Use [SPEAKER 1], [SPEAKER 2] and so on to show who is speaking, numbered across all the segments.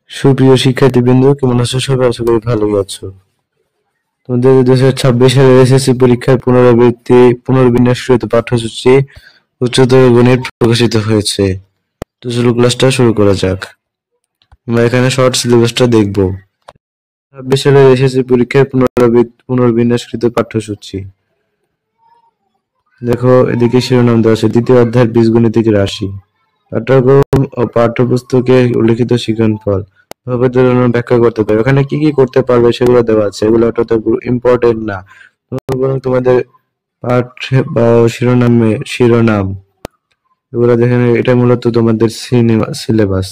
[SPEAKER 1] সুপ্রিয় শিক্ষার্থীবৃন্দ, কেমন আছো সবাই? আশা করি ভালোই আছো। তোমাদের 2026 সালের এসএসসি পরীক্ষার পুনর্বিন্যাসকৃত পাঠ্যসূচি উচ্চতর গণিত প্রকাশিত হয়েছে। তো চলো ক্লাসটা শুরু করা যাক। আমরা এখানে শর্ট সিলেবাসটা দেখব। 26 সালের এসএসসি পরীক্ষার পুনর্বিন্যাসকৃত পাঠ্যসূচি। দেখো, এদিকে শিরোনাম দেওয়া আছে দ্বিতীয় অধ্যায়ের বীজগণিতিক রাশি। পাঠ্যক্রম ও পাঠ্যপুস্তকে উল্লেখিত শিক্ষণফল ব্যাখ্যা করতে পারবে। ওখানে কি কি করতে পারবে সেগুলো দেওয়া আছে, এগুলো অত ইম্পর্টেন্ট না, বরং তোমাদের পাঠ বা শিরোনাম এগুলো দেখে এটা মূলত তোমাদের সিলেবাস।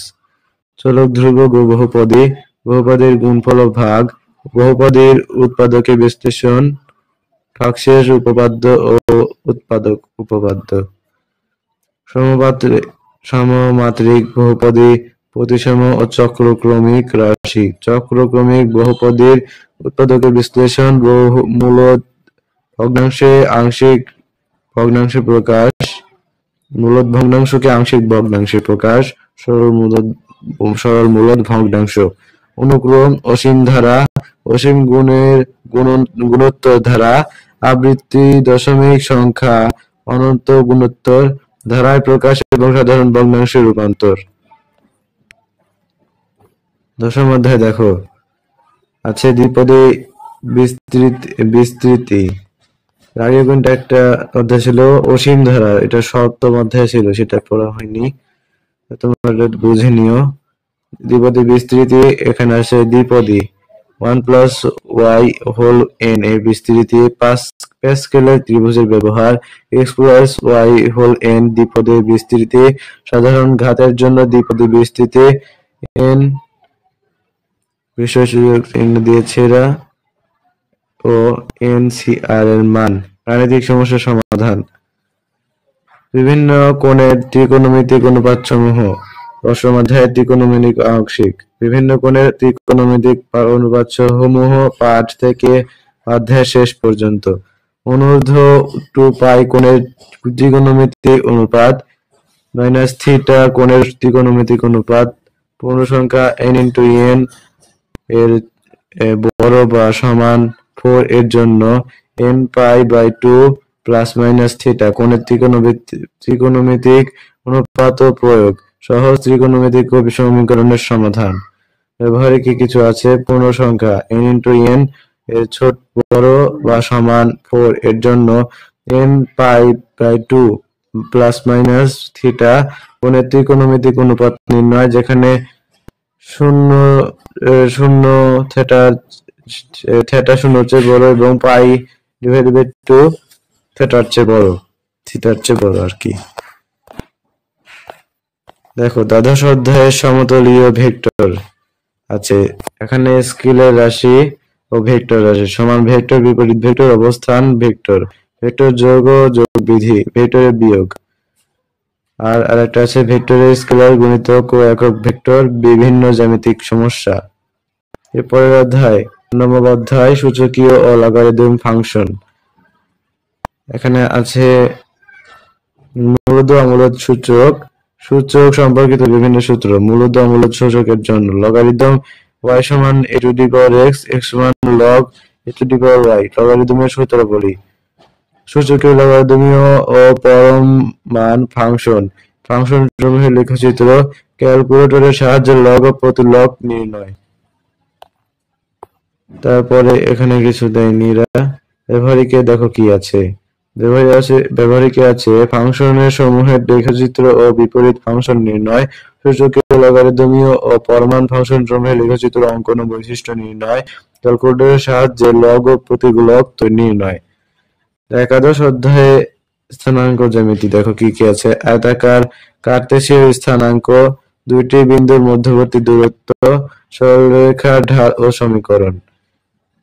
[SPEAKER 1] চলক ধ্রুব বহুপদী, বহুপদীর গুণফল ও ভাগ, বহুপদীর উৎপাদকের বিশ্লেষণ, ভাগশেষ উপপাদ্য ও উৎপাদক উপপাদ্য, সমমাত্রিক বহুপদী, প্রতিসম ও চক্রক্রমিক রাশি, চক্রক্রমিক বহুপদীর উৎপাদকের বিশ্লেষণ, মূলদ ভগ্নাংশে আংশিক ভগ্নাংশে প্রকাশ, মূলদ ভগ্নাংশকে আংশিক ভগ্নাংশে প্রকাশ, সরল মূলদ ভগ্নাংশ, অনুক্রম, অসীম ধারা, অসীম গুণোত্তর ধারা, আবৃত্তি, দশমিক সংখ্যা, অনন্ত গুণোত্তর ধারায় প্রকাশ এবং সাধারণ ভগ্নাংশের রূপান্তর। দশম অধ্যায় দেখো আছে দ্বিপদী বিস্তৃতি। আগের কোনটা একটা অধ্যায় ছিল অসীম ধারা, এটা সপ্তম অধ্যায় ছিল, সেটা পড়া হয়নি, তোমরা বুঝে নিও। দ্বিপদী বিস্তৃতি, এখানে আছে দ্বিপদী 1+y হোল n এর বিস্তৃতি, প্যাসকেলের ত্রিভুজের ব্যবহার, x+y হোল n দ্বিপদীর বিস্তৃতি, সাধারণ ঘাতের জন্য দ্বিপদী বিস্তৃতি, n বিশ্বসূচক চিহ্ন দিয়েছে এরা, ও NCR এর মান, গাণিতিক সমস্যার সমাধান, বিভিন্ন কোণের ত্রিকোণমিতিক অনুপাত সমূহ, দশম অধ্যায়ে ত্রিকোণমিতিক আংশিক, বিভিন্ন কোণের ত্রিকোণমিতিক অনুপাত সমূহ পাঠ থেকে অধ্যায় শেষ পর্যন্ত, অনুর্ধ্ব 2π কোণের ত্রিকোণমিতিক অনুপাত, θ কোণের ত্রিকোণমিতিক অনুপাত, পূর্ণসংখ্যা n×n এর বড় বা সমান 4 এর জন্য nπ/2 ± θ কোণের ত্রিকোণমিতিক অনুপাত ও প্রয়োগ, সহজ ত্রিকোণমিতিক সমীকরণের সমাধান। ব্যবহারিক কিছু আছে, পূর্ণসংখ্যা n×n এর বড় বা সমান 4 এর জন্য nπ/2 ± θ কোণের ত্রিকোণমিতিক অনুপাত নির্ণয়, যেখানে 0 থেটা 0 চেয়ে বড় এবং π/2 থেটার চেয়ে বড় আর কি। দেখো, দ্বাদশ অধ্যায়ে সমতলীয় ভেক্টর আছে। এখানে স্কেলার রাশি ও ভেক্টর রাশি, সমান ভেক্টর, বিপরীত ভেক্টর, অবস্থান ভেক্টর, ভেক্টর যোগ ও যোগ বিধি, ভেক্টরের বিয়োগ, আর আরেকটা আছে ভেক্টরের স্কেলার, গুণিতক ও একক ভেক্টর, বিভিন্ন জ্যামিতিক সমস্যা। এরপরের অধ্যায় নবম অধ্যায় সূচকীয় ও লগারিদম ফাংশন। এখানে আছে মূলদ অমূলদ সূচক সম্পর্কিত বিভিন্ন সূত্র, মূলদ অমূলদ সূচকের জন্য, লগারিদম y সমান a⁴x, x সমান log a⁴y, লগারিদমের সূত্রাবলী, সূচকীয়, লগারিদমীয় ও পরম মান ফাংশন সমূহের লেখচিত্র, ক্যালকুলেটরের সাহায্যে লগ ও প্রতিলগ নির্ণয়। তারপরে এখানে কিছু দেয়নি এরা। ব্যবহারিকে দেখো কি আছে, ব্যবহারিকে আছে ফাংশনের সমূহের লেখচিত্র ও বিপরীত ফাংশন নির্ণয়, সূচকীয়, লগারিদমীয় ও পরমান ফাংশন সমূহের লেখচিত্র অঙ্কন ও বৈশিষ্ট্য নির্ণয়, ক্যালকুলেটরের সাহায্যে লগ ও প্রতিলগ নির্ণয়। একাদশ অধ্যায়ে স্থানাঙ্ক জ্যামিতি, দেখো কি কি আছে, আয়তাকার কার্তেশীয় স্থানাঙ্ক, দুইটি বিন্দুর মধ্যবর্তী দূরত্ব, সরলরেখার ঢাল ও সমীকরণ।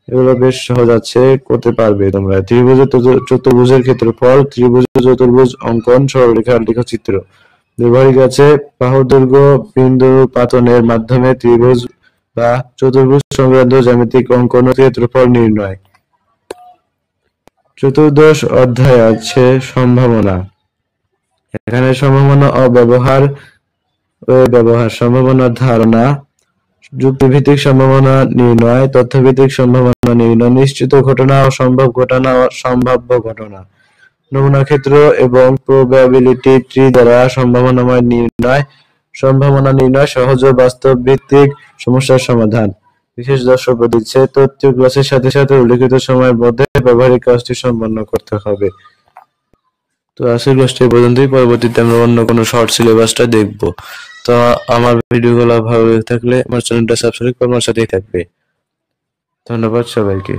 [SPEAKER 1] এগুলো বেশ সহজ আছে, করতে পারবে তোমরা। ত্রিভুজ চতুর্ভুজের ক্ষেত্রফল, ত্রিভুজ চতুর্ভুজ অঙ্কন, সরলরেখার লেখচিত্র। ব্যবহারিক আছে বাহুর দৈর্ঘ্য বিন্দু পাতনের মাধ্যমে ত্রিভুজ বা চতুর্ভুজ সংক্রান্ত জ্যামিতিক অঙ্কন ও ক্ষেত্রফল নির্ণয়। চতুর্দশ অধ্যায় আছে সম্ভাবনা। এখানে সম্ভাবনা ও ব্যবহার, সম্ভাবনার ধারণা, যুক্তিভিত্তিক সম্ভাবনা নির্ণয়, তথ্যভিত্তিক সম্ভাবনা নির্ণয়, নিশ্চিত ঘটনা ও সম্ভব ঘটনা ও সম্ভাব্য ঘটনা, নমুনা ক্ষেত্র এবং প্রবাবিলিটি ট্রি দ্বারা সম্ভাবনাময় নির্ণয়, সম্ভাবনা নির্ণয়, সহজ ও বাস্তব ভিত্তিক সমস্যার সমাধান। বিশেষ দ্রষ্টব্য দিচ্ছে তথ্য ক্লাসের সাথে সাথে উল্লেখিত সময়ের মধ্যে ব্যবহারিক কাজটি সম্পন্ন করতে হবে। তো আজকের ক্লাসটা এই পর্যন্তই। পরবর্তীতে আমরা অন্য কোনো শর্ট সিলেবাসটা দেখব। তো আমার ভিডিওগুলো ভালো লেগে থাকলে আমার চ্যানেলটা সাবস্ক্রাইব করে আমার সাথেই থাকবে। ধন্যবাদ সবাইকে।